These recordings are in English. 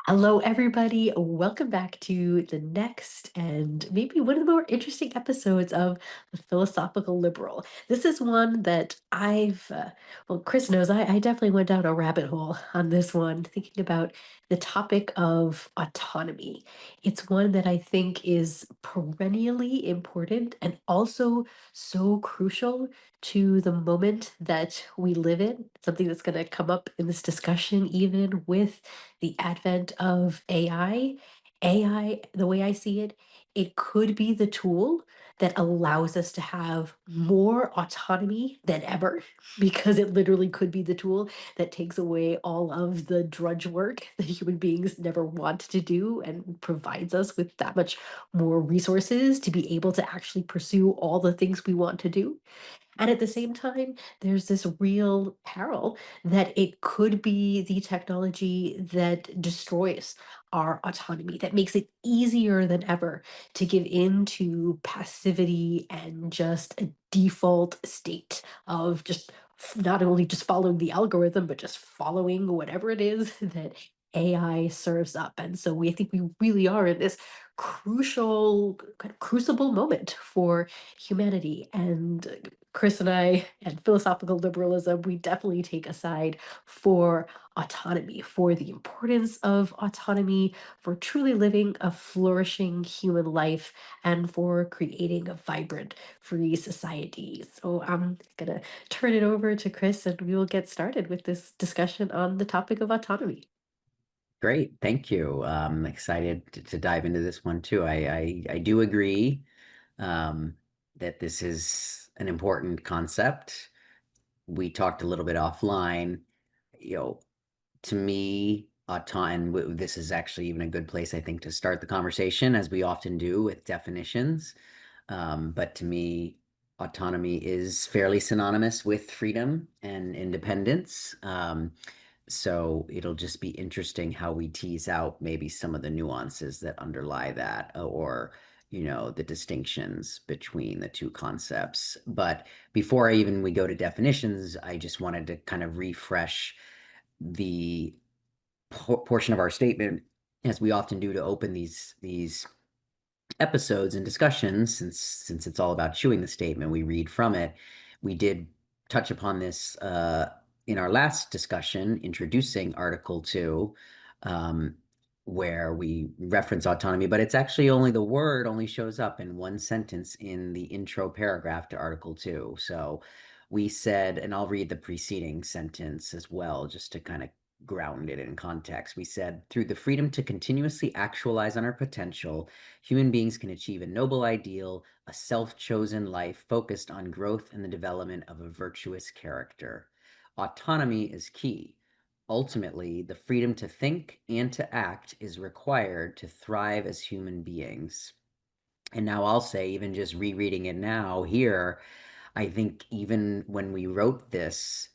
Hello, everybody. Welcome back to the next and maybe one of the more interesting episodes of The Philosophical Liberal. This is one that well, Chris knows I definitely went down a rabbit hole on this one, thinking about the topic of autonomy. It's one that I think is perennially important and also so crucial to the moment that we live in. Something that's going to come up in this discussion, even with the advent of AI, the way I see it, it could be the tool that allows us to have more autonomy than ever, because it literally could be the tool that takes away all of the drudge work that human beings never want to do and provides us with that much more resources to be able to actually pursue all the things we want to do. And at the same time, there's this real peril that it could be the technology that destroys our autonomy, that makes it easier than ever to give in to passivity and just a default state of just not only just following the algorithm, but just following whatever it is that AI serves up. And so we think we really are in this crucial kind of crucible moment for humanity. And Chris and I and philosophical liberalism, we definitely take a side for autonomy, for the importance of autonomy, for truly living a flourishing human life, and for creating a vibrant, free society. So I'm going to turn it over to Chris and we will get started with this discussion on the topic of autonomy. Great, thank you. Excited to dive into this one too. I do agree um, that this is an important concept. We talked a little bit offline. You know, to me, this is actually even a good place, I think, to start the conversation, as we often do with definitions. But to me, autonomy is fairly synonymous with freedom and independence. So it'll just be interesting how we tease out maybe some of the nuances that underlie that, or the distinctions between the two concepts. But before I even we go to definitions, I just wanted to kind of refresh the portion of our statement, as we often do to open these episodes and discussions. Since it's all about chewing the statement, we read from it. We did touch upon this in our last discussion, introducing Article 2, um, where we reference autonomy, but it's actually only the word only shows up in one sentence in the intro paragraph to Article 2. So we said, and I'll read the preceding sentence as well, just to kind of ground it in context. We said, through the freedom to continuously actualize on our potential, human beings can achieve a noble ideal, a self-chosen life focused on growth and the development of a virtuous character. Autonomy is key. Ultimately, the freedom to think and to act is required to thrive as human beings. And now I'll say, even just rereading it now here, I think even when we wrote this,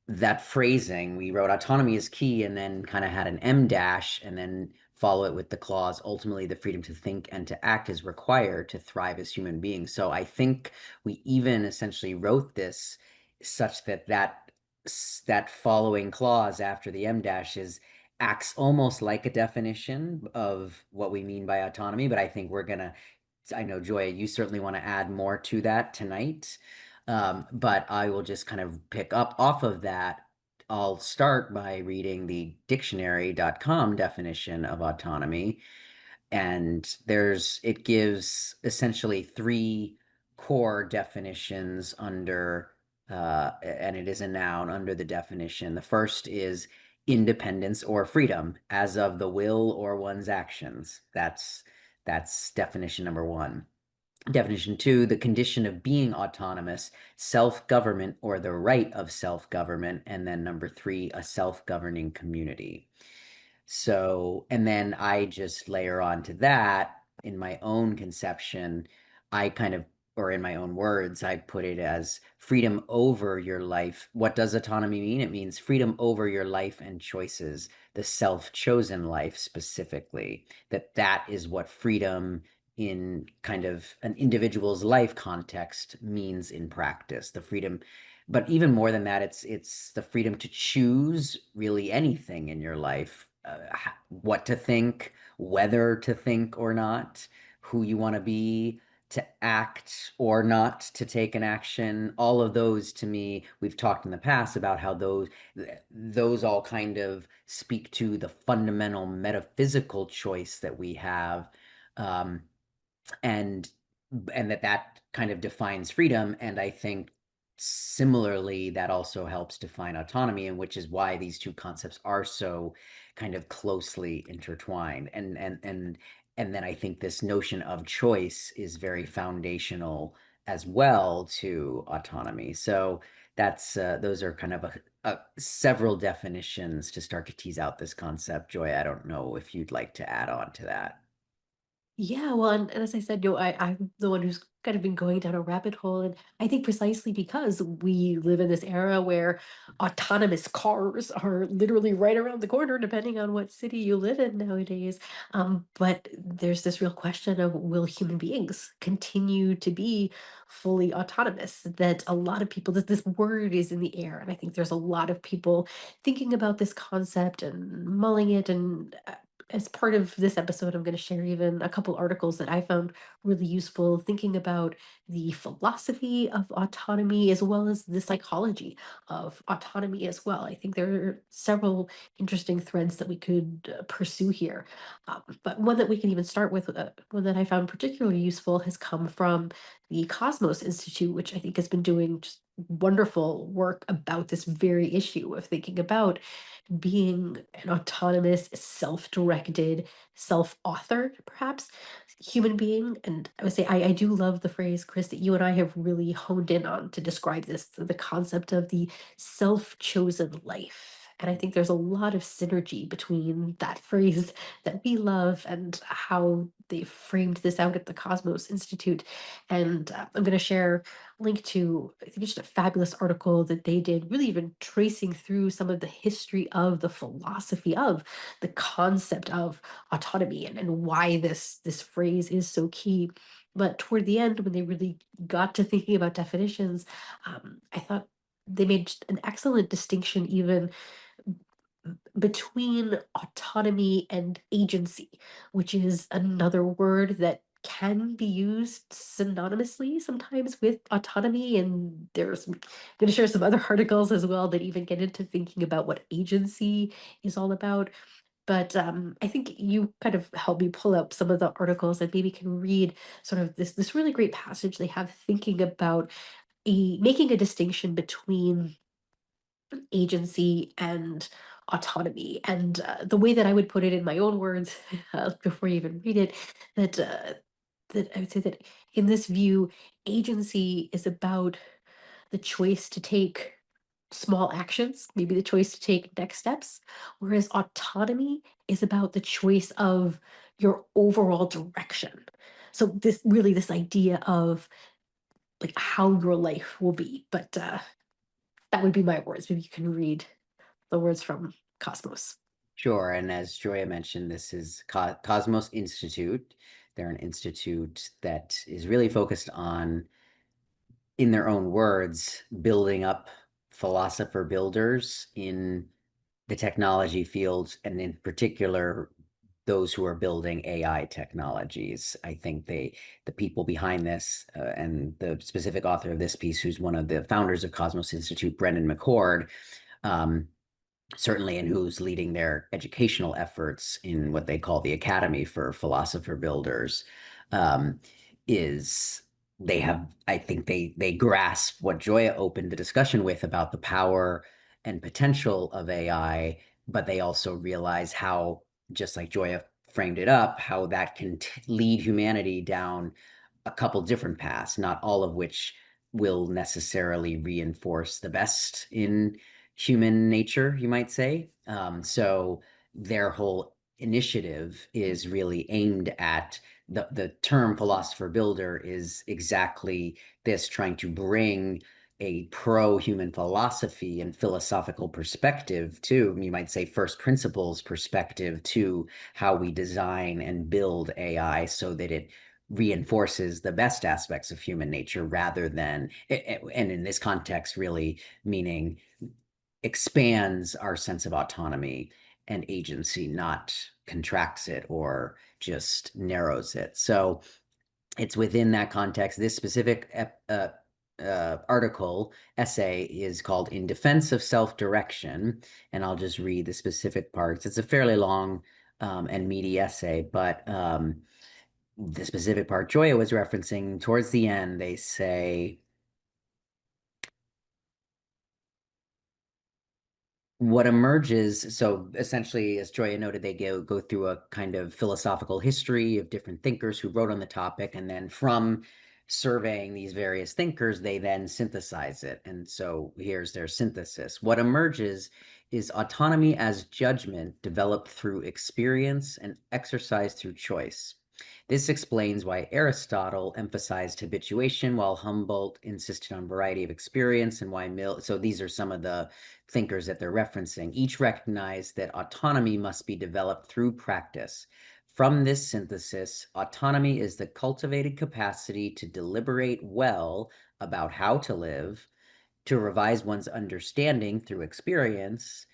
that phrasing, we wrote autonomy is key and then kind of had an M dash and then follow it with the clause, ultimately the freedom to think and to act is required to thrive as human beings. So I think we even essentially wrote this such that that following clause after the M dash is acts almost like a definition of what we mean by autonomy, but I think I know, Joya, you certainly want to add more to that tonight. But I will just kind of pick up off of that. I'll start by reading the dictionary.com definition of autonomy. And it gives essentially three core definitions and it is a noun under the definition. The first is independence or freedom as of the will or one's actions. That's definition number one. Definition two, the condition of being autonomous, self-government or the right of self-government. And then number three, a self-governing community. So, and then I just layer on to that in my own conception. I kind of, or in my own words, I put it as freedom over your life. What does autonomy mean? It means freedom over your life and choices, the self-chosen life specifically, that is what freedom in kind of an individual's life context means in practice. The freedom, but even more than that, it's the freedom to choose really anything in your life, what to think, whether to think or not, who you want to be, to act or not to take an action. All of those, to me, we've talked in the past about how those all kind of speak to the fundamental metaphysical choice that we have. Um, and that kind of defines freedom. And I think similarly that also helps define autonomy, and which is why these two concepts are so kind of closely intertwined. And then I think this notion of choice is very foundational as well to autonomy. So that's those are kind of several definitions to start to tease out this concept. Joy, I don't know if you'd like to add on to that. Yeah, well, and as I said, I'm the one who's kind of been going down a rabbit hole, and I think precisely because we live in this era where autonomous cars are literally right around the corner, depending on what city you live in nowadays. But there's this real question of, will human beings continue to be fully autonomous? That a lot of people, that this word is in the air, and I think there's a lot of people thinking about this concept and mulling it, and as part of this episode, I'm going to share even a couple articles that I found really useful, thinking about the philosophy of autonomy as well as the psychology of autonomy as well. I think there are several interesting threads that we could pursue here. But one that we can even start with, one that I found particularly useful, has come from the Cosmos Institute, which I think has been doing just wonderful work about this very issue of thinking about being an autonomous, self-directed, self-authored, perhaps, human being. And I would say I do love the phrase, Chris, that you and I have really honed in on to describe this, the concept of the self-chosen life. And I think there's a lot of synergy between that phrase that we love and how they framed this out at the Cosmos Institute. And I'm going to share link to, I think it's just a fabulous article that they did, really even tracing through some of the history of the philosophy of the concept of autonomy, and why this phrase is so key. But toward the end, when they really got to thinking about definitions, I thought they made just an excellent distinction even between autonomy and agency, which is another word that can be used synonymously sometimes with autonomy. And I'm going to share some other articles as well that even get into thinking about what agency is all about. But I think you kind of helped me pull up some of the articles and maybe can read sort of this really great passage they have thinking about making a distinction between agency and autonomy. And the way that I would put it in my own words, before you even read it, that I would say that in this view, agency is about the choice to take small actions, maybe the choice to take next steps, whereas autonomy is about the choice of your overall direction. So this idea of like how your life will be. But that would be my words. Maybe you can read the words from Cosmos. Sure. And as Joya mentioned, this is Cosmos Institute. They're an institute that is really focused on, in their own words, building up philosopher builders in the technology fields, and in particular, those who are building AI technologies. I think the people behind this, and the specific author of this piece, who's one of the founders of Cosmos Institute, Brendan McCord, um, certainly, and who's leading their educational efforts in what they call the Academy for Philosopher Builders, um, is they have, I think they grasp what Joya opened the discussion with about the power and potential of AI, but they also realize how, just like Joya framed it up, how that can lead humanity down a couple different paths, not all of which will necessarily reinforce the best in human nature, you might say. So their whole initiative is really aimed at the term philosopher builder is exactly this, trying to bring a pro-human philosophy and philosophical perspective to, you might say, first principles perspective to how we design and build AI so that it reinforces the best aspects of human nature rather than, and in this context, really meaning expands our sense of autonomy and agency, not contracts it or just narrows it. So it's within that context. This specific article essay is called "In Defense of Self-Direction," and I'll just read the specific parts. It's a fairly long and meaty essay, but the specific part Joia was referencing towards the end, they say, what emerges, so essentially, as Joya noted, they go through a kind of philosophical history of different thinkers who wrote on the topic, and then from surveying these various thinkers, they then synthesize it. And so here's their synthesis. What emerges is autonomy as judgment developed through experience and exercised through choice. This explains why Aristotle emphasized habituation while Humboldt insisted on variety of experience, and why so these are some of the thinkers that they're referencing. Each recognize that autonomy must be developed through practice. From this synthesis, autonomy is the cultivated capacity to deliberate well about how to live, to revise one's understanding through experience,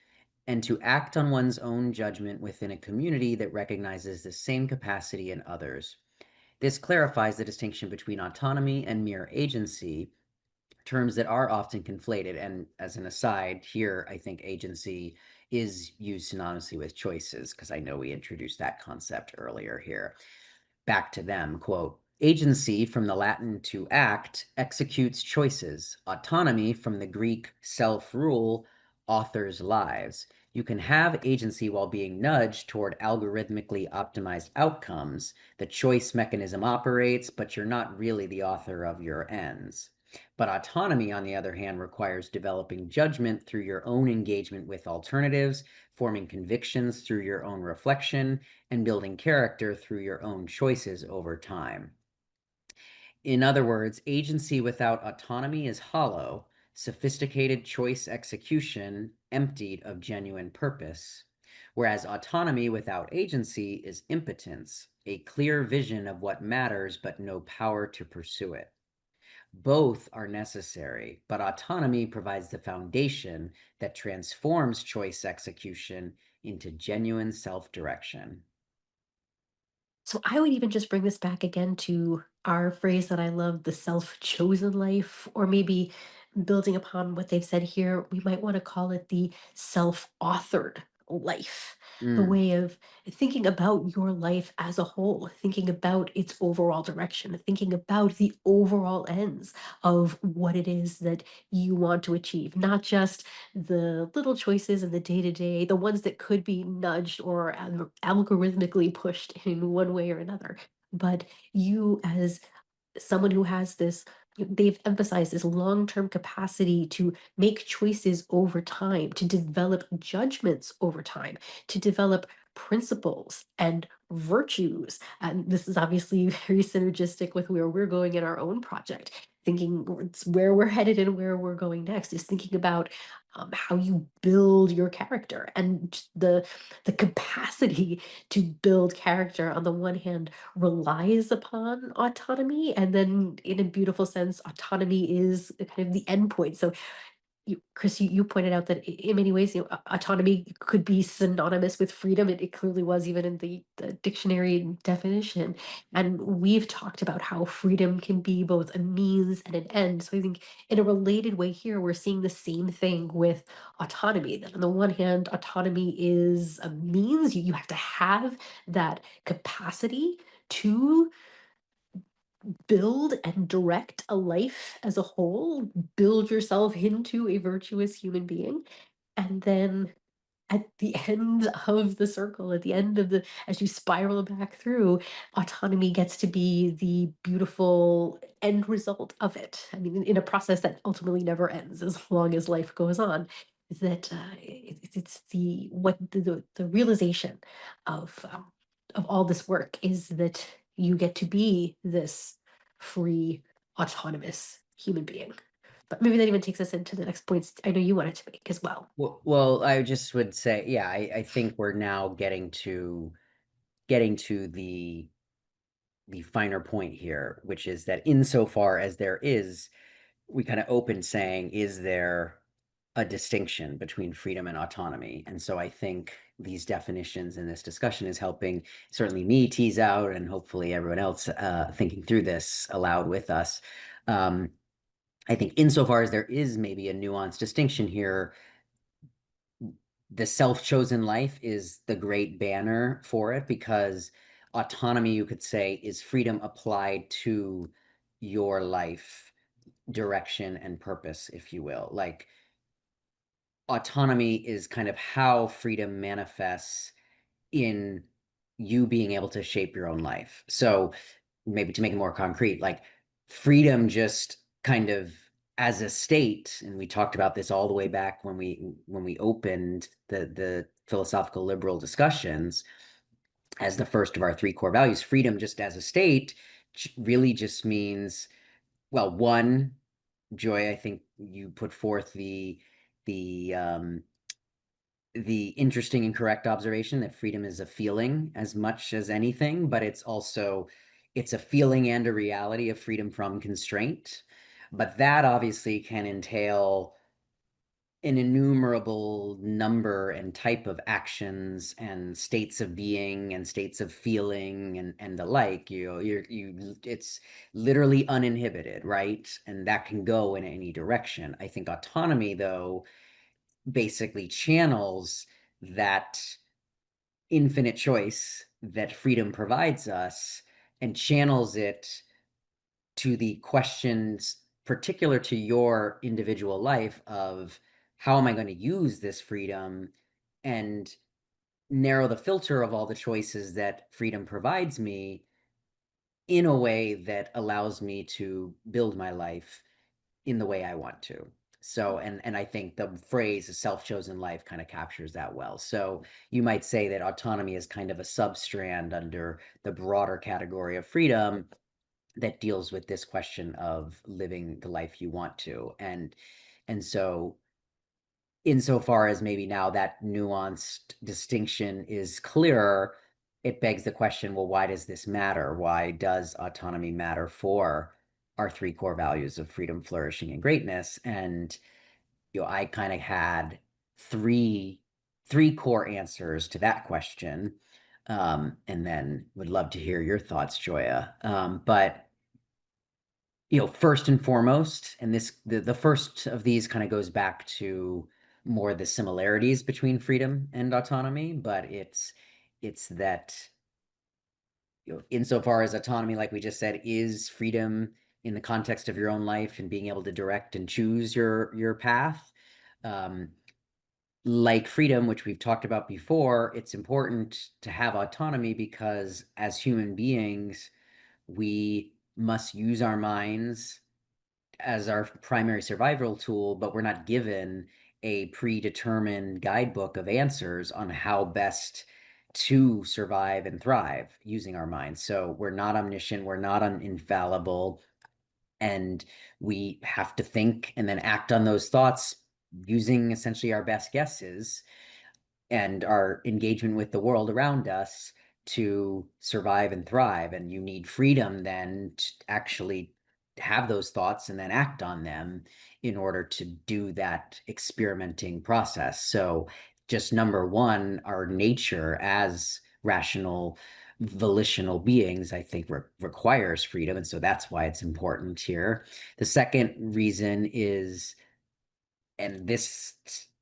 and to act on one's own judgment within a community that recognizes the same capacity in others. This clarifies the distinction between autonomy and mere agency, terms that are often conflated. And as an aside, here, I think agency is used synonymously with choices, because I know we introduced that concept earlier here. Back to them, quote, agency from the Latin to act executes choices. Autonomy from the Greek self-rule authors lives. You can have agency while being nudged toward algorithmically optimized outcomes. The choice mechanism operates, but you're not really the author of your ends. But autonomy, on the other hand, requires developing judgment through your own engagement with alternatives, forming convictions through your own reflection, and building character through your own choices over time. In other words, agency without autonomy is hollow, sophisticated choice execution emptied of genuine purpose, whereas autonomy without agency is impotence, a clear vision of what matters but no power to pursue it. Both are necessary, but autonomy provides the foundation that transforms choice execution into genuine self-direction. So I would even just bring this back again to our phrase that I love, the self-chosen life, or maybe building upon what they've said here, we might want to call it the self-authored life, the Mm, way of thinking about your life as a whole, thinking about its overall direction, thinking about the overall ends of what it is that you want to achieve, not just the little choices in the day to day, the ones that could be nudged or algorithmically pushed in one way or another. But you, as someone who has this, they've emphasized this long term capacity to make choices over time, to develop judgments over time, to develop principles and virtues. And this is obviously very synergistic with where we're going in our own project. Thinking it's where we're headed and where we're going next is thinking about how you build your character and the capacity to build character on the one hand relies upon autonomy, and then in a beautiful sense, autonomy is the kind of the endpoint. So Chris, you pointed out that in many ways, autonomy could be synonymous with freedom. It clearly was even in the dictionary definition. And we've talked about how freedom can be both a means and an end. So I think in a related way here, we're seeing the same thing with autonomy. That on the one hand, autonomy is a means. You have to have that capacity to build and direct a life as a whole, build yourself into a virtuous human being. And then at the end of the circle, at the end of the, as you spiral back through, autonomy gets to be the beautiful end result of it. I mean, in a process that ultimately never ends as long as life goes on. That it's the what the realization of all this work is that you get to be this free, autonomous human being. But maybe that even takes us into the next points I know you wanted to make as well. well, I just would say, yeah, I think we're now getting to the finer point here, which is that insofar as there is, we kind of open saying, is there a distinction between freedom and autonomy. And so I think these definitions in this discussion is helping certainly me tease out, and hopefully everyone else thinking through this aloud with us. Um, I think insofar as there is maybe a nuanced distinction here, the self-chosen life is the great banner for it, because autonomy, you could say, is freedom applied to your life direction and purpose, if you will. Like, autonomy is kind of how freedom manifests in you being able to shape your own life. So maybe to make it more concrete, like freedom just kind of as a state, and we talked about this all the way back when we opened the philosophical liberal discussions as the first of our three core values. Freedom just as a state really just means, well, one, Joy, I think you put forth the the interesting and correct observation that freedom is a feeling as much as anything, but it's a feeling and a reality of freedom from constraint. But that obviously can entail an innumerable number and type of actions and states of being and states of feeling and the like. It's literally uninhibited, right? And that can go in any direction. I think autonomy, though, basically channels that infinite choice that freedom provides us, and channels it to the questions particular to your individual life of how am I going to use this freedom, and narrow the filter of all the choices that freedom provides me in a way that allows me to build my life in the way I want to. So, and I think the phrase "a self-chosen life" kind of captures that well. So you might say that autonomy is kind of a substrand under the broader category of freedom that deals with this question of living the life you want to. And so insofar as maybe now that nuanced distinction is clearer, it begs the question, well, why does this matter? Why does autonomy matter for our three core values of freedom, flourishing, and greatness? And I kind of had three three core answers to that question, and then would love to hear your thoughts, Joya. But first and foremost, and the first of these kind of goes back to more the similarities between freedom and autonomy, but it's that insofar as autonomy, like we just said, is freedom in the context of your own life and being able to direct and choose your path. Um, like freedom, which we've talked about before, it's important to have autonomy because as human beings, we must use our minds as our primary survival tool, but we're not given a predetermined guidebook of answers on how best to survive and thrive using our minds. So we're not omniscient, we're not infallible, and we have to think and then act on those thoughts using essentially our best guesses and our engagement with the world around us to survive and thrive. And you need freedom then to actually have those thoughts and then act on them in order to do that experimenting process. So, just number one, our nature as rational, volitional beings, I think, requires freedom. And so that's why it's important here. The second reason is, and this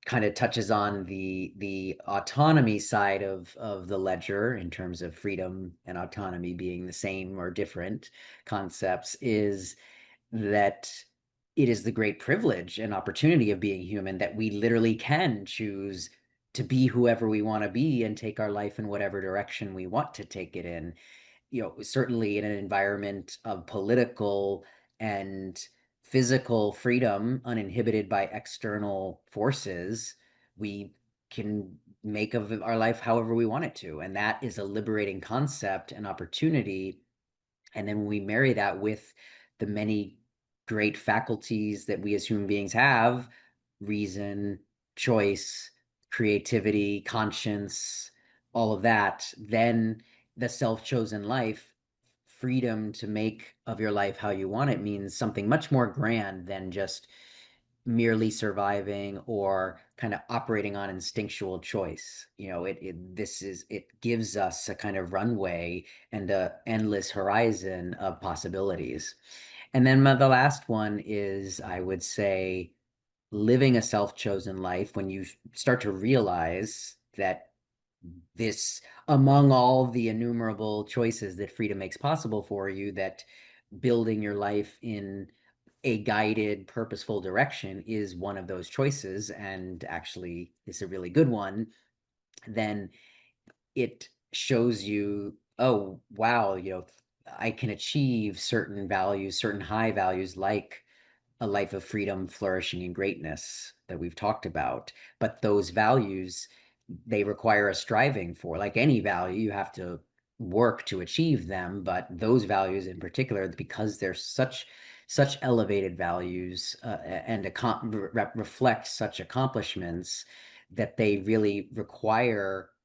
kind of touches on the autonomy side of the ledger in terms of freedom and autonomy being the same or different concepts, is that it is the great privilege and opportunity of being human that we literally can choose to be whoever we want to be and take our life in whatever direction we want to take it in. Certainly in an environment of political and physical freedom, uninhibited by external forces, we can make of our life however we want it to. And that is a liberating concept and opportunity. And then when we marry that with the many great faculties that we as human beings have, reason, choice, creativity, conscience, all of that, then the self-chosen life, freedom to make of your life how you want it, means something much more grand than just merely surviving or kind of operating on instinctual choice. It gives us a kind of runway and a endless horizon of possibilities. And then the last one is, I would say, living a self-chosen life, when you start to realize that this, among all the innumerable choices that freedom makes possible for you, that building your life in a guided, purposeful direction is one of those choices, and actually is a really good one. Then it shows you, oh, wow, I can achieve certain values, certain high values, like a life of freedom, flourishing, and greatness that we've talked about. But those values, they require a striving for. Like any value, you have to work to achieve them. But those values in particular, because they're such elevated values, and reflect such accomplishments, that they really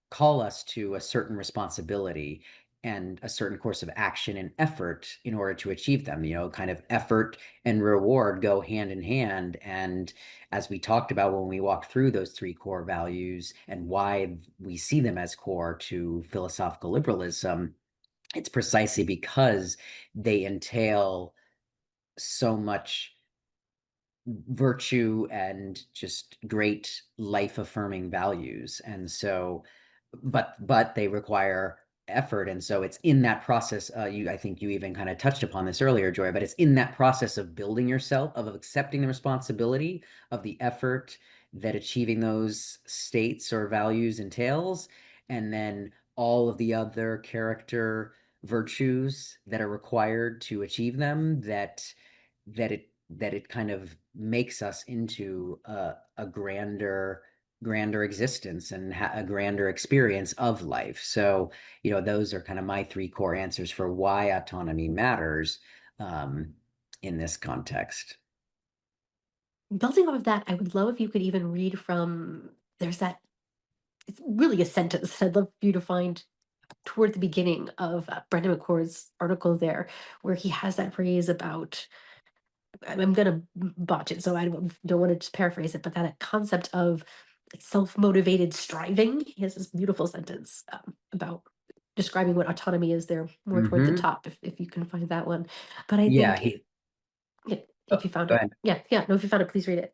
call us to a certain responsibility and a certain course of action and effort in order to achieve them. Kind of effort and reward go hand in hand. And as we talked about when we walked through those three core values and why we see them as core to philosophical liberalism, it's precisely because they entail so much virtue and just great life affirming values. And so, but they require effort. And so it's in that process, I think you even kind of touched upon this earlier, Joy, but it's in that process of building yourself, of accepting the responsibility of the effort that achieving those states or values entails, and then all of the other character virtues that are required to achieve them, that it kind of makes us into a grander existence and a grander experience of life. So, those are kind of my three core answers for why autonomy matters, um, in this context. Building off of that, I would love if you could even read from there's that it's really a sentence I'd love for you to find toward the beginning of Brendan McCord's article there, where he has that phrase about I'm gonna botch it, so I don't want to just paraphrase it, but that concept of like, self-motivated striving. He has this beautiful sentence about describing what autonomy is there more toward the Hmm. top, if you can find that one. But I Yeah, think he. yeah, Oh, if you found go it. ahead. Yeah, yeah. No, if you found it, please read it.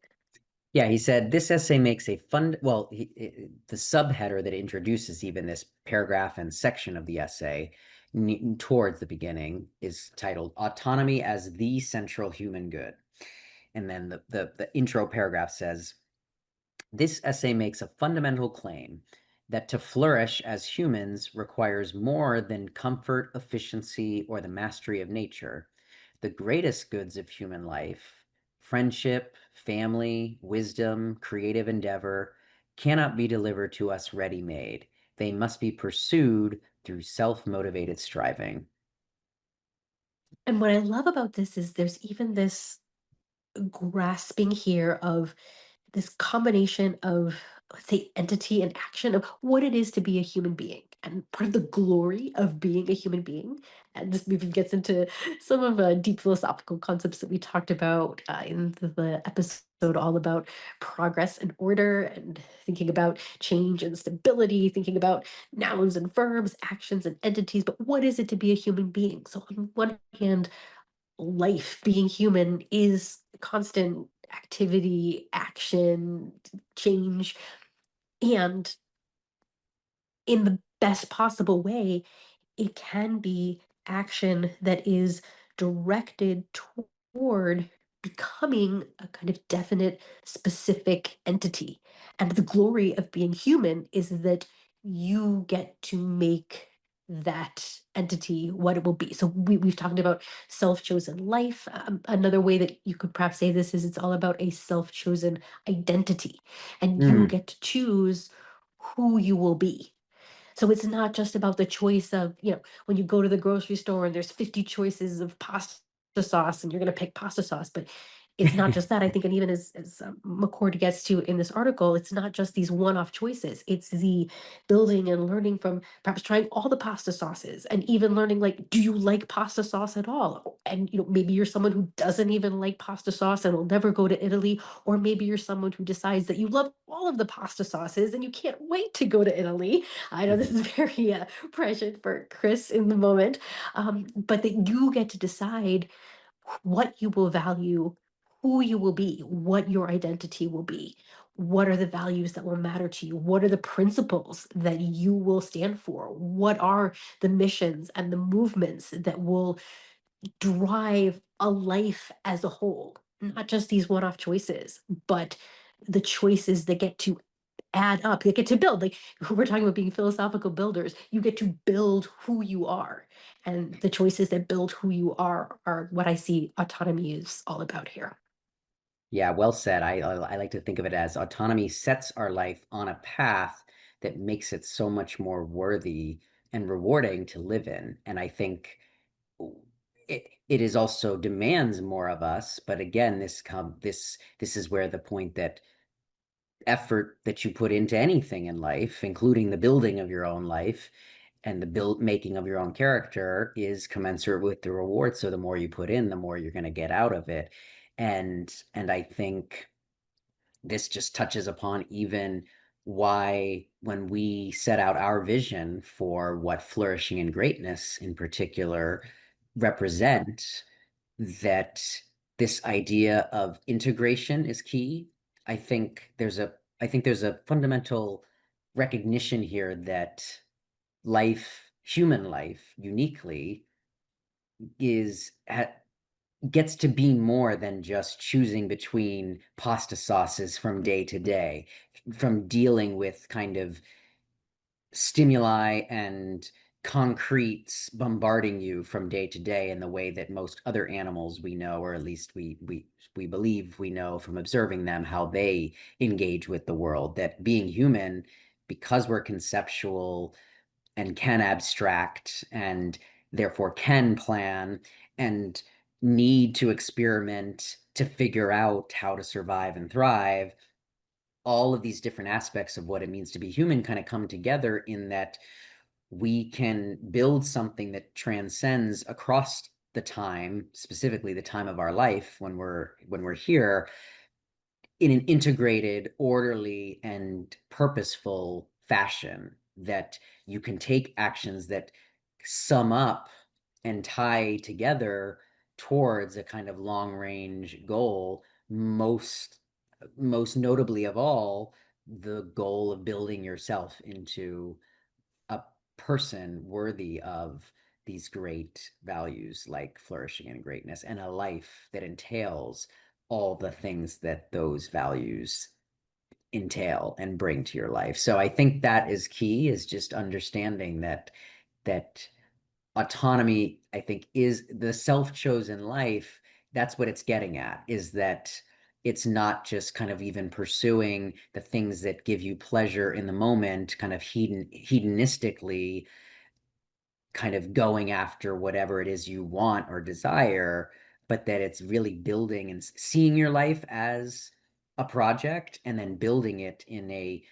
Yeah, he said this essay makes a fund. Well, the subheader that introduces even this paragraph and section of the essay, towards the beginning, is titled "Autonomy as the Central Human Good." And then the intro paragraph says, this essay makes a fundamental claim that to flourish as humans requires more than comfort, efficiency, or the mastery of nature. The greatest goods of human life, friendship, family, wisdom, creative endeavor, cannot be delivered to us ready made. They must be pursued through self motivated striving. And what I love about this is there's even this grasping here of this combination of, let's say, entity and action of what it is to be a human being. And part of the glory of being a human being, and this maybe gets into some of the deep philosophical concepts that we talked about in the episode all about progress and order, and thinking about change and stability, thinking about nouns and verbs, actions and entities. But what is it to be a human being? So, on one hand, life, being human, is constant activity, action, change, and in the best possible way, it can be action that is directed toward becoming a kind of definite, specific entity. And the glory of being human is that you get to make that entity what it will be. So we've talked about self-chosen life. Another way that you could perhaps say this is it's all about a self-chosen identity. And you Mm, get to choose who you will be. So it's not just about the choice of, when you go to the grocery store and there's 50 choices of pasta sauce and you're going to pick pasta sauce, but It's not just that, I think, and even as McCord gets to in this article, it's not just these one-off choices. It's the building and learning from perhaps trying all the pasta sauces and even learning, like, do you like pasta sauce at all? And, maybe you're someone who doesn't even like pasta sauce and will never go to Italy, or maybe you're someone who decides that you love all of the pasta sauces and you can't wait to go to Italy. I know this Mhm. is very prescient for Chris in the moment, but that you get to decide what you will value, who you will be, what your identity will be. What are the values that will matter to you? What are the principles that you will stand for? What are the missions and the movements that will drive a life as a whole? Not just these one off choices, but the choices that get to add up, they get to build. Like, we're talking about being philosophical builders. You get to build who you are. And the choices that build who you are what I see autonomy is all about here. Yeah, well said. I like to think of it as autonomy sets our life on a path that makes it so much more worthy and rewarding to live in. And I think it is also demands more of us. But again, this is where the point that effort that you put into anything in life, including the building of your own life and the build making of your own character, is commensurate with the reward. So the more you put in, the more you're going to get out of it. And I think this just touches upon even why when we set out our vision for what flourishing and greatness in particular represent, that this idea of integration is key. I think there's a fundamental recognition here that human life uniquely is gets to be more than just choosing between pasta sauces from day to day, from dealing with kind of stimuli and concretes bombarding you from day to day in the way that most other animals we know, or at least we believe we know from observing them, how they engage with the world. That being human, because we're conceptual and can abstract and therefore can plan and need to experiment to figure out how to survive and thrive, all of these different aspects of what it means to be human kind of come together in that we can build something that transcends across the time, specifically the time of our life when we're here, in an integrated, orderly, and purposeful fashion, that you can take actions that sum up and tie together towards a kind of long range goal, most notably of all, the goal of building yourself into a person worthy of these great values like flourishing and greatness, and a life that entails all the things that those values entail and bring to your life. So I think that is key, is just understanding that autonomy, I think, is the self-chosen life. That's what it's getting at, is that it's not just kind of even pursuing the things that give you pleasure in the moment, kind of hedonistically, kind of going after whatever it is you want or desire, but that it's really building and seeing your life as a project and then building it in a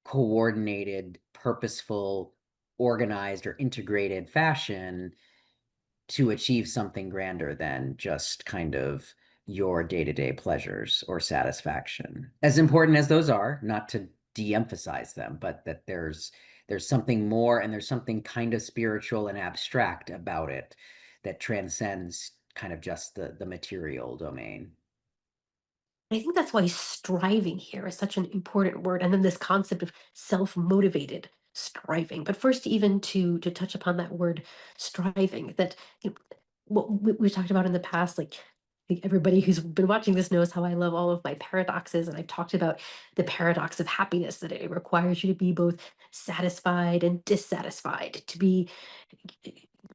coordinated, purposeful, organized, or integrated fashion to achieve something grander than just kind of your day-to-day pleasures or satisfaction. As important as those are, not to de-emphasize them, but that there's something more, and there's something kind of spiritual and abstract about it that transcends kind of just the material domain. I think that's why striving here is such an important word. And then this concept of self-motivated striving. But first, even to touch upon that word striving, that what we've talked about in the past, like, I think everybody who's been watching this knows how I love all of my paradoxes. And I've talked about the paradox of happiness, that it requires you to be both satisfied and dissatisfied, to be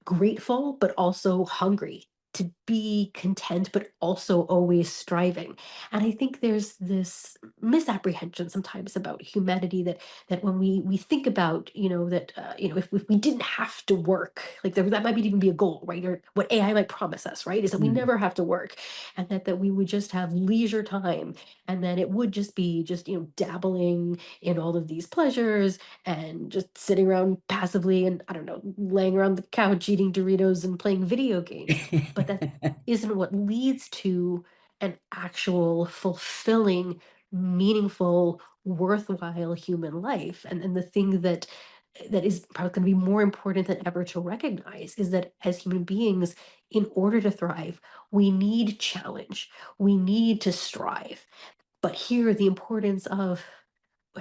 grateful, but also hungry, to be content, but also always striving. And I think there's this misapprehension sometimes about humanity that when we think about, that if we didn't have to work, like that might even be a goal, right? Or what AI might promise us, right? Is that we Mm. never have to work, and that we would just have leisure time, and then it would just be just dabbling in all of these pleasures and just sitting around passively and I don't know, laying around the couch eating Doritos and playing video games. But that isn't what leads to an actual fulfilling, meaningful, worthwhile human life. And the thing that is probably going to be more important than ever to recognize is that as human beings, in order to thrive, we need challenge. We need to strive. But here, the importance of,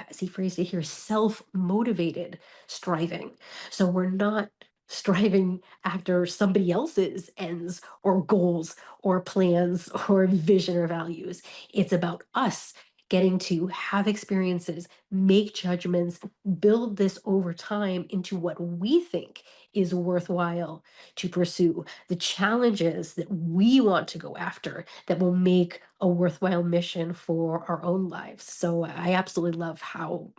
as he phrased it here, self-motivated striving. So we're not striving after somebody else's ends or goals or plans or vision or values. It's about us getting to have experiences, make judgments, build this over time into what we think is worthwhile to pursue, the challenges that we want to go after that will make a worthwhile mission for our own lives. So I absolutely love how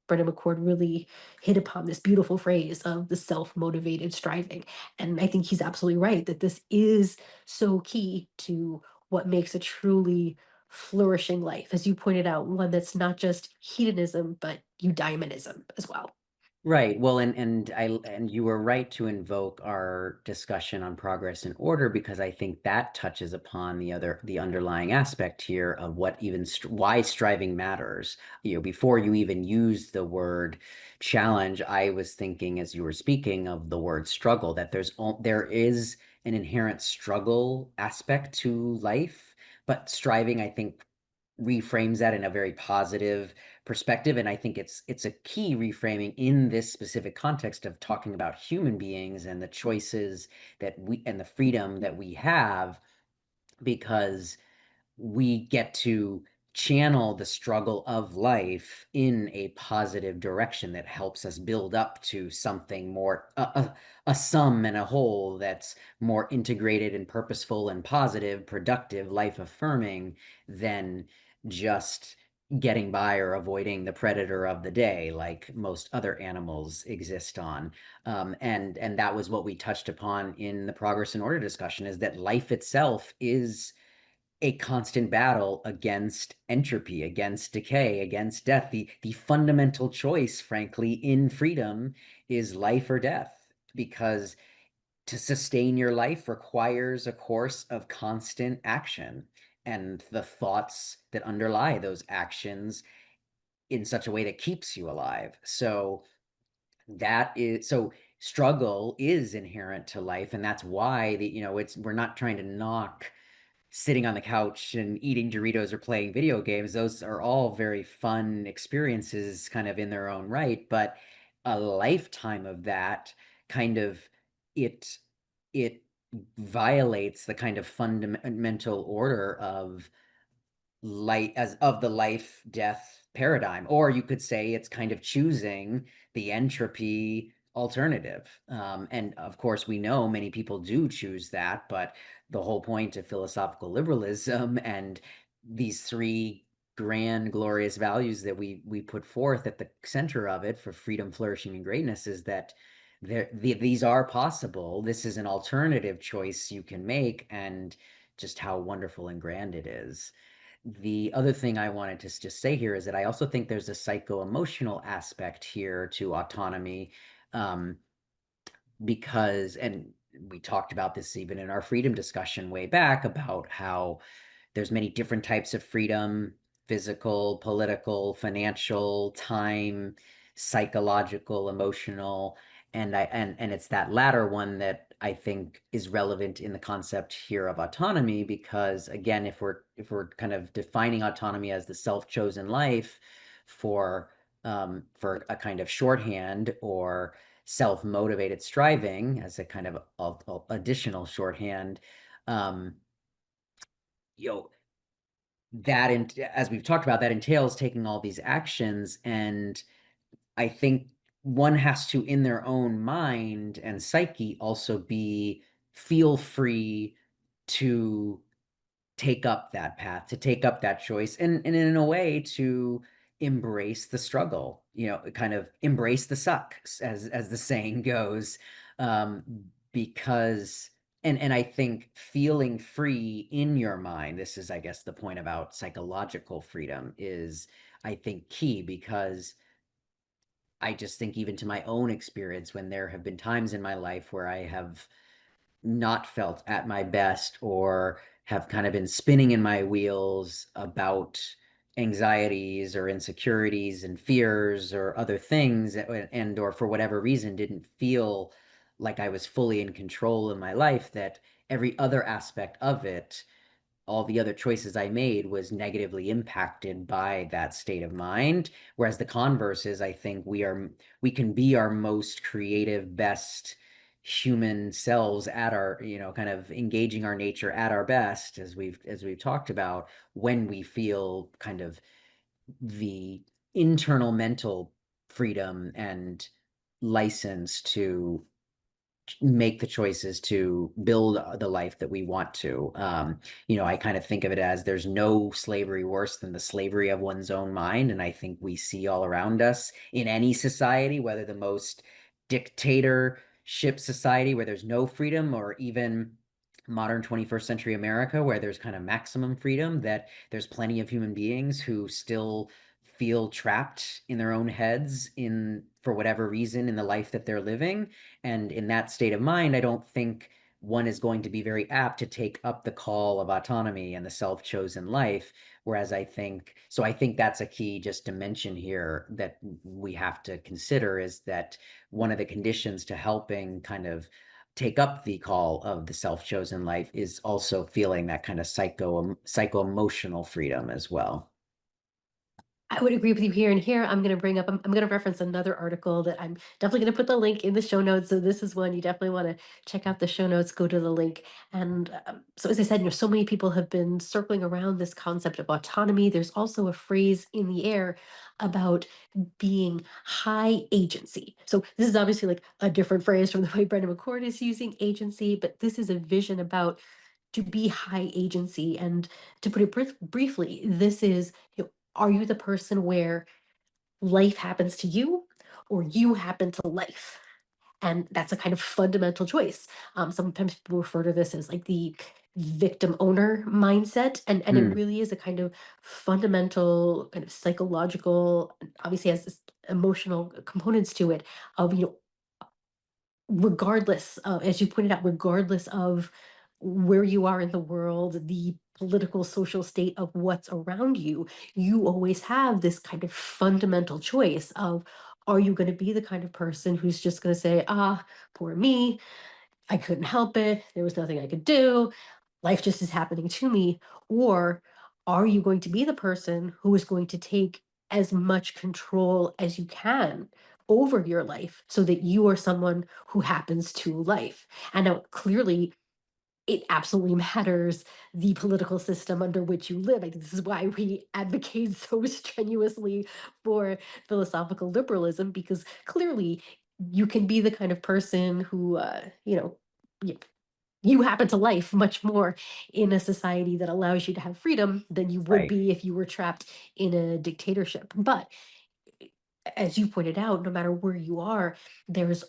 Brendan McCord really hit upon this beautiful phrase of the self-motivated striving. And I think he's absolutely right that this is so key to what makes a truly flourishing life, as you pointed out, one that's not just hedonism, but eudaimonism as well. Right. Well, and you were right to invoke our discussion on progress and order because I think that touches upon the underlying aspect here of what even why striving matters. Before you even use the word challenge, I was thinking as you were speaking of the word struggle that there is an inherent struggle aspect to life, but striving, I think, reframes that in a very positive perspective. And I think it's a key reframing in this specific context of talking about human beings and the choices that we and the freedom that we have because we get to channel the struggle of life in a positive direction that helps us build up to something more a sum and a whole that's more integrated and purposeful and positive, productive, life affirming than just getting by or avoiding the predator of the day like most other animals exist on. And that was what we touched upon in the progress and order discussion, is that life itself is a constant battle against entropy, against decay, against death. The fundamental choice, frankly, in freedom is life or death, because to sustain your life requires a course of constant action and the thoughts that underlie those actions in such a way that keeps you alive. So struggle is inherent to life, and that's why it's we're not trying to knock sitting on the couch and eating Doritos or playing video games. Those are all very fun experiences kind of in their own right, but a lifetime of that kind of it it violates the kind of fundamental order of light as of the life death paradigm, or you could say it's kind of choosing the entropy alternative. And of course we know many people do choose that, but the whole point of philosophical liberalism and these three grand glorious values that we put forth at the center of it for freedom, flourishing, and greatness is that these are possible. This is an alternative choice you can make, and just how wonderful and grand it is. The other thing I wanted to just say here is that I also think there's a psycho-emotional aspect here to autonomy, um, because, and we talked about this even in our freedom discussion way back, about how there's many different types of freedom: physical, political, financial, time, psychological, emotional. And it's that latter one that I think is relevant in the concept here of autonomy, because again, if we're kind of defining autonomy as the self-chosen life for a kind of shorthand, or self-motivated striving as a kind of additional shorthand, um, you know, as we've talked about, that entails taking all these actions. And I think one has to, in their own mind and psyche, also feel free to take up that path, to take up that choice, and in a way to embrace the struggle, kind of embrace the suck, as the saying goes. Because and I think feeling free in your mind, this is, I guess, the point about psychological freedom is, I think, key because I just think even to my own experience when there have been times in my life where I have not felt at my best or have kind of been spinning in my wheels about anxieties or insecurities and fears or other things, and or for whatever reason didn't feel like I was fully in control in my life, that every other aspect of it, all the other choices I made, was negatively impacted by that state of mind. Whereas the converse is, I think we can be our most creative, best human selves at our, kind of engaging our nature at our best, as we've talked about, when we feel kind of the internal mental freedom and license to make the choices to build the life that we want to. I kind of think of it as there's no slavery worse than the slavery of one's own mind. And I think we see all around us in any society, whether the most dictatorship society where there's no freedom, or even modern 21st century America where there's kind of maximum freedom, that there's plenty of human beings who still feel trapped in their own heads, in for whatever reason, in the life that they're living. And in that state of mind, I don't think one is going to be very apt to take up the call of autonomy and the self-chosen life. Whereas I think that's a key just dimension here that we have to consider, is that one of the conditions to helping kind of take up the call of the self-chosen life is also feeling that kind of psycho-emotional freedom as well. I would agree with you here and here. I'm going to reference another article that I'm definitely going to put the link in the show notes. So this is one you definitely want to check out the show notes, go to the link. And so as I said, so many people have been circling around this concept of autonomy. There's also a phrase in the air about being high agency. So this is obviously like a different phrase from the way Brendan McCord is using agency, but this is a vision about to be high agency. And to put it briefly, this is, are you the person where life happens to you or you happen to life? And that's a kind of fundamental choice. Sometimes people refer to this as like the victim owner mindset. And it Hmm, really is a kind of fundamental kind of psychological, obviously has this emotional components to it of, regardless of, as you pointed out, regardless of where you are in the world, the political, social state of what's around you, you always have this kind of fundamental choice of, are you going to be the kind of person who's just going to say, ah, poor me, I couldn't help it, there was nothing I could do, life just is happening to me? Or are you going to be the person who is going to take as much control as you can over your life so that you are someone who happens to life? And now, clearly, it absolutely matters the political system under which you live. I think this is why we advocate so strenuously for philosophical liberalism, because clearly you can be the kind of person who, y- you happen to life much more in a society that allows you to have freedom than you would right. be if you were trapped in a dictatorship. But as you pointed out, no matter where you are, there's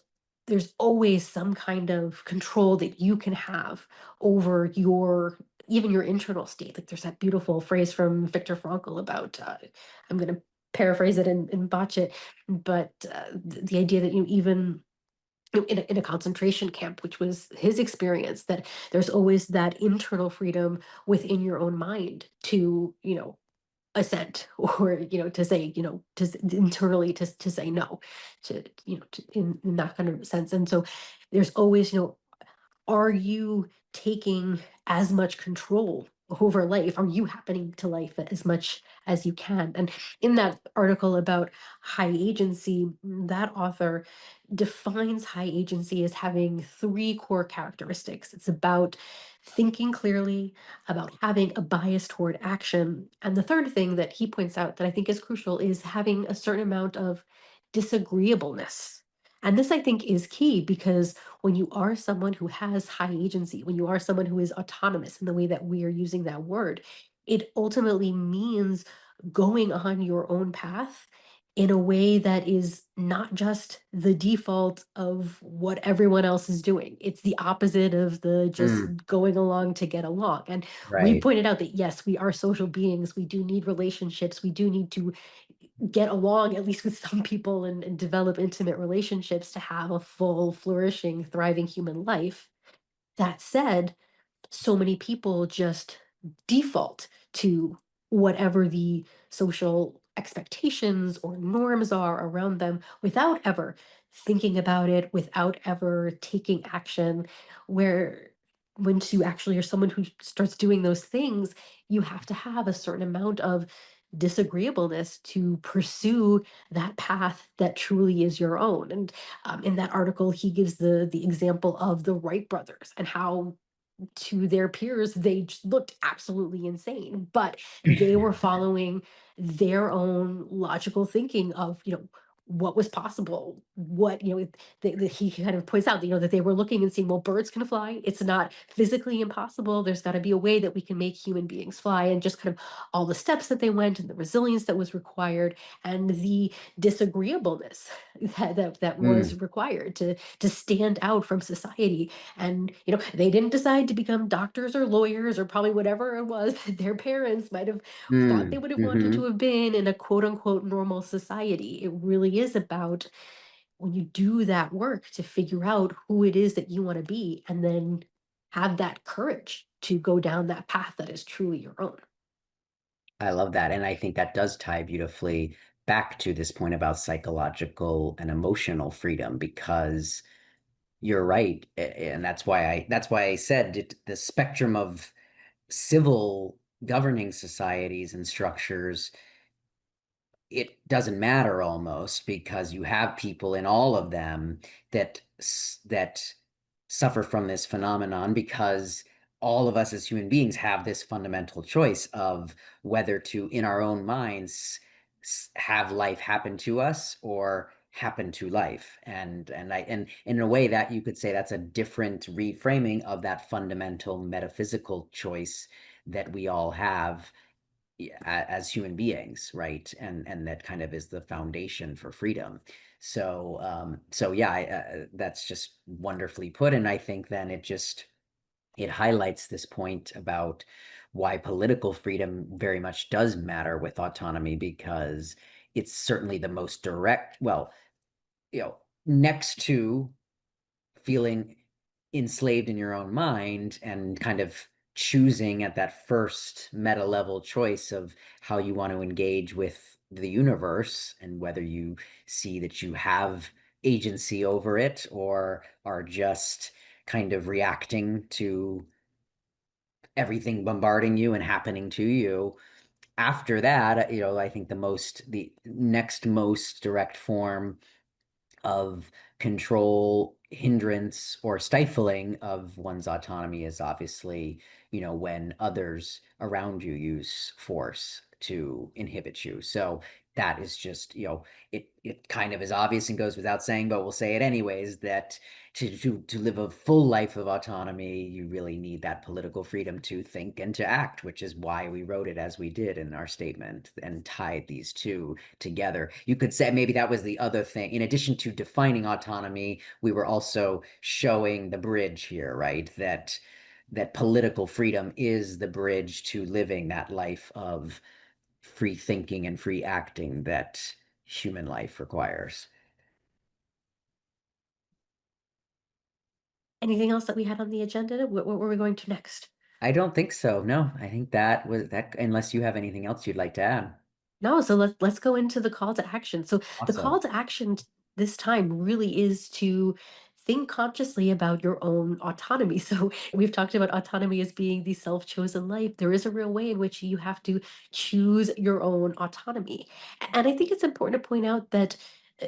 there's always some kind of control that you can have over your, even your internal state. Like there's that beautiful phrase from Viktor Frankl about, I'm going to paraphrase it and botch it, but the idea that you even in a concentration camp, which was his experience, that there's always that internal freedom within your own mind to, assent, or to say, internally to say no, to, in that kind of sense. And so there's always, are you taking as much control over life? Are you happening to life as much as you can? And in that article about high agency, that author defines high agency as having three core characteristics. It's about thinking clearly, about having a bias toward action. And the third thing that he points out that I think is crucial is having a certain amount of disagreeableness. And this, I think, is key because when you are someone who has high agency, when you are someone who is autonomous in the way that we are using that word, it ultimately means going on your own path in a way that is not just the default of what everyone else is doing. It's the opposite of the just Mm, going along to get along. And we right. pointed out that yes, we are social beings. We do need relationships. We do need to get along, at least with some people, and develop intimate relationships to have a full, flourishing, thriving human life. That said, so many people just default to whatever the social expectations or norms are around them without ever thinking about it, without ever taking action. Where once you actually are someone who starts doing those things, you have to have a certain amount of disagreeableness to pursue that path that truly is your own. And in that article, he gives the example of the Wright brothers and how to their peers, they just looked absolutely insane, but they were following their own logical thinking of, what was possible, what, he kind of points out, that they were looking and seeing, well, birds can fly. It's not physically impossible. There's got to be a way that we can make human beings fly, and just kind of all the steps that they went and the resilience that was required and the disagreeableness that was Mm, required to stand out from society. And they didn't decide to become doctors or lawyers or probably whatever it was that their parents might have thought they mm, would have wanted to mhm. have been in a quote unquote normal society. It really is about when you do that work to figure out who it is that you want to be, and then have that courage to go down that path that is truly your own. I love that, and I think that does tie beautifully back to this point about psychological and emotional freedom because you're right, and that's why I said the spectrum of civil governing societies and structures, it doesn't matter almost because you have people in all of them that suffer from this phenomenon because all of us as human beings have this fundamental choice of whether to in our own minds have life happen to us or happen to life, and in a way that you could say that's a different reframing of that fundamental metaphysical choice that we all have as human beings, right? And that kind of is the foundation for freedom. So yeah, that's just wonderfully put, and I think then it highlights this point about why political freedom very much does matter with autonomy because it's certainly the most direct. Well, next to feeling enslaved in your own mind and kind of choosing at that first meta level choice of how you want to engage with the universe and whether you see that you have agency over it or are just kind of reacting to everything bombarding you and happening to you. After that, I think the next most direct form of control, hindrance, or stifling of one's autonomy is obviously, when others around you use force to inhibit you. So that is just, it kind of is obvious and goes without saying, but we'll say it anyways, that to live a full life of autonomy, you really need that political freedom to think and to act, which is why we wrote it as we did in our statement and tied these two together. You could say maybe that was the other thing. In addition to defining autonomy, we were also showing the bridge here, right? That political freedom is the bridge to living that life of free thinking and free acting that human life requires. Anything else that we had on the agenda? What were we going to next? I don't think so. No, I think that was that, unless you have anything else you'd like to add. No, so let's go into the call to action. So the call Awesome. to action this time really is to think consciously about your own autonomy. So we've talked about autonomy as being the self-chosen life. There is a real way in which you have to choose your own autonomy. And I think it's important to point out that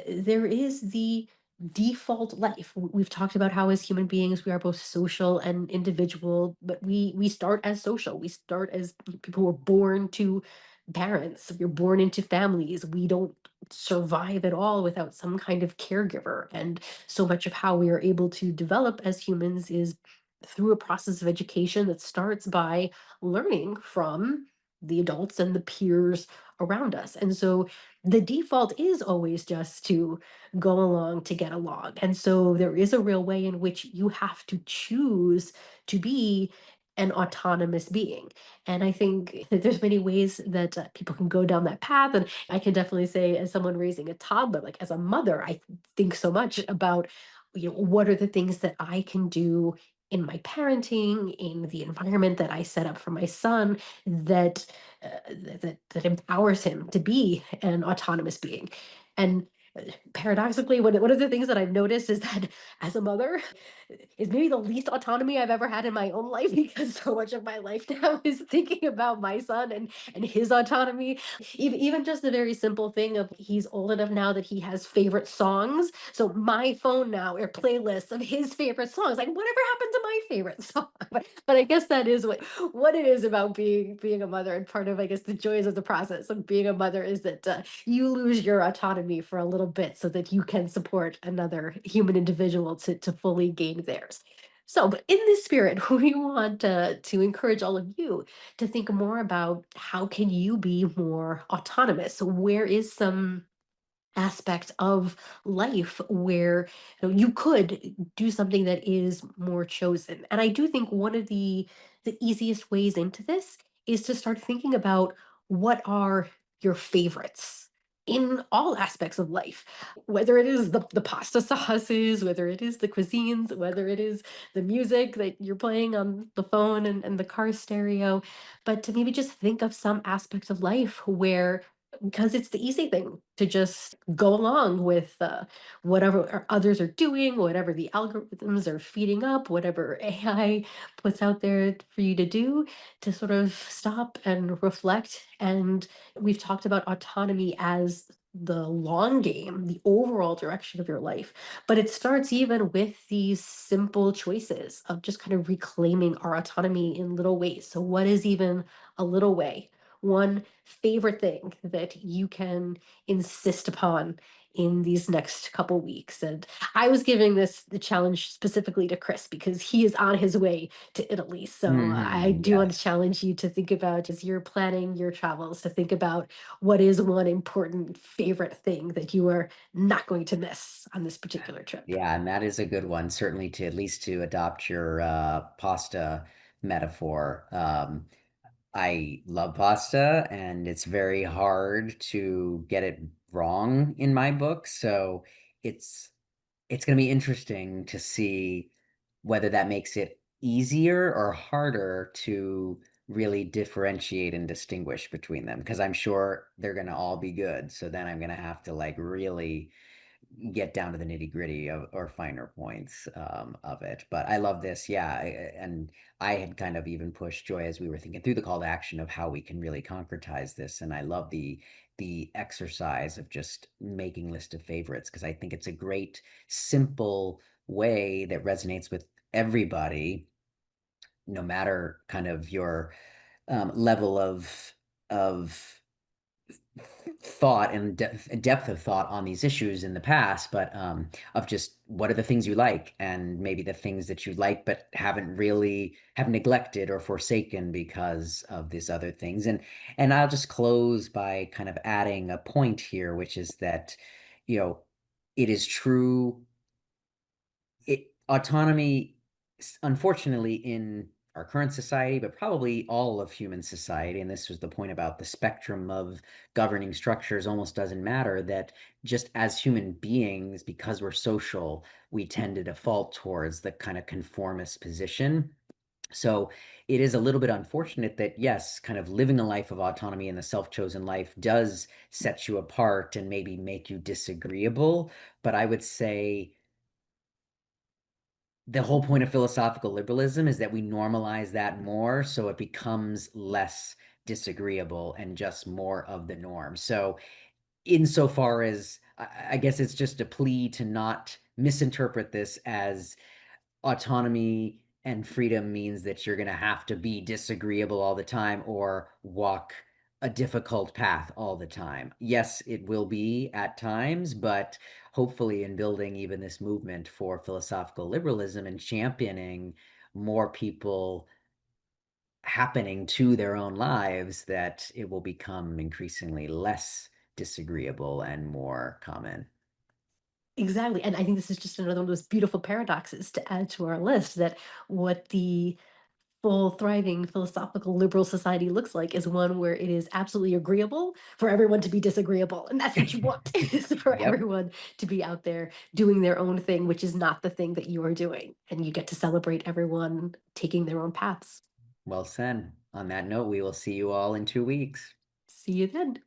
there is the default life. We've talked about how as human beings we are both social and individual, but we start as social. We start as people who are born to parents. We're born into families. We don't survive at all without some kind of caregiver. And so much of how we are able to develop as humans is through a process of education that starts by learning from the adults and the peers around us. And so the default is always just to go along to get along. And so there is a real way in which you have to choose to be an autonomous being. And I think that there's many ways that people can go down that path. And I can definitely say, as someone raising a toddler, like as a mother, I think so much about, what are the things that I can do in my parenting, in the environment that I set up for my son, that that empowers him to be an autonomous being. And paradoxically, one of the things that I've noticed is that as a mother, is maybe the least autonomy I've ever had in my own life, because so much of my life now is thinking about my son and his autonomy. Even just the very simple thing of he's old enough now that he has favorite songs. So my phone now are playlists of his favorite songs. Like whatever happened to my favorite song? But I guess that is what it is about being a mother, and part of, I guess, the joys of the process of being a mother is that you lose your autonomy for a little bit so that you can support another human individual to fully gain theirs. So, but in this spirit, we want to encourage all of you to think more about how can you be more autonomous. So where is some aspect of life where, you could do something that is more chosen. And I do think one of the easiest ways into this is to start thinking about what are your favorites in all aspects of life, whether it is the pasta sauces, whether it is the cuisines, whether it is the music that you're playing on the phone and the car stereo, but to maybe just think of some aspects of life where, because it's the easy thing to just go along with whatever others are doing, whatever the algorithms are feeding up, whatever AI puts out there for you to do, to sort of stop and reflect. And we've talked about autonomy as the long game, the overall direction of your life. But it starts even with these simple choices of just kind of reclaiming our autonomy in little ways. So, what is even a little way? One favorite thing that you can insist upon in these next couple weeks. And I was giving this the challenge specifically to Chris because he is on his way to Italy. So I Mhm, do want to yes. challenge you to think about, as you're planning your travels, to think about what is one important favorite thing that you are not going to miss on this particular trip. Yeah, and that is a good one, certainly to at least to adopt your pasta metaphor. I love pasta, and it's very hard to get it wrong in my book. So it's it's going to be interesting to see whether that makes it easier or harder to really differentiate and distinguish between them, because I'm sure they're going to all be good. So then I'm going to have to like really get down to the nitty-gritty of or finer points, of it. But I love this, yeah, and I had kind of even pushed Joy as we were thinking through the call to action of how we can really concretize this, and I love the exercise of just making list of favorites because I think it's a great, simple way that resonates with everybody, no matter kind of your, level of thought and depth of thought on these issues in the past, but of just what are the things you like and maybe the things that you like but have neglected or forsaken because of these other things. And I'll just close by kind of adding a point here, which is that, you know, it is true autonomy, unfortunately, in our current society, but probably all of human society, and this was the point about the spectrum of governing structures almost doesn't matter, that just as human beings, because we're social, we tend to default towards the kind of conformist position. So it is a little bit unfortunate that, yes, kind of living a life of autonomy in the self-chosen life does set you apart and maybe make you disagreeable. But I would say the whole point of philosophical liberalism is that we normalize that more so it becomes less disagreeable and just more of the norm. So, insofar as I guess it's just a plea to not misinterpret this as autonomy and freedom means that you're going to have to be disagreeable all the time or walk a difficult path all the time. Yes, it will be at times, but hopefully, in building even this movement for philosophical liberalism and championing more people happening to their own lives, that it will become increasingly less disagreeable and more common. Exactly, and I think this is just another one of those beautiful paradoxes to add to our list, that what the full, thriving, philosophical, liberal society looks like is one where it is absolutely agreeable for everyone to be disagreeable, and that's what you want, is for Yep, everyone to be out there doing their own thing, which is not the thing that you are doing, and you get to celebrate everyone taking their own paths. well said. On that note, we will see you all in 2 weeks. See you then.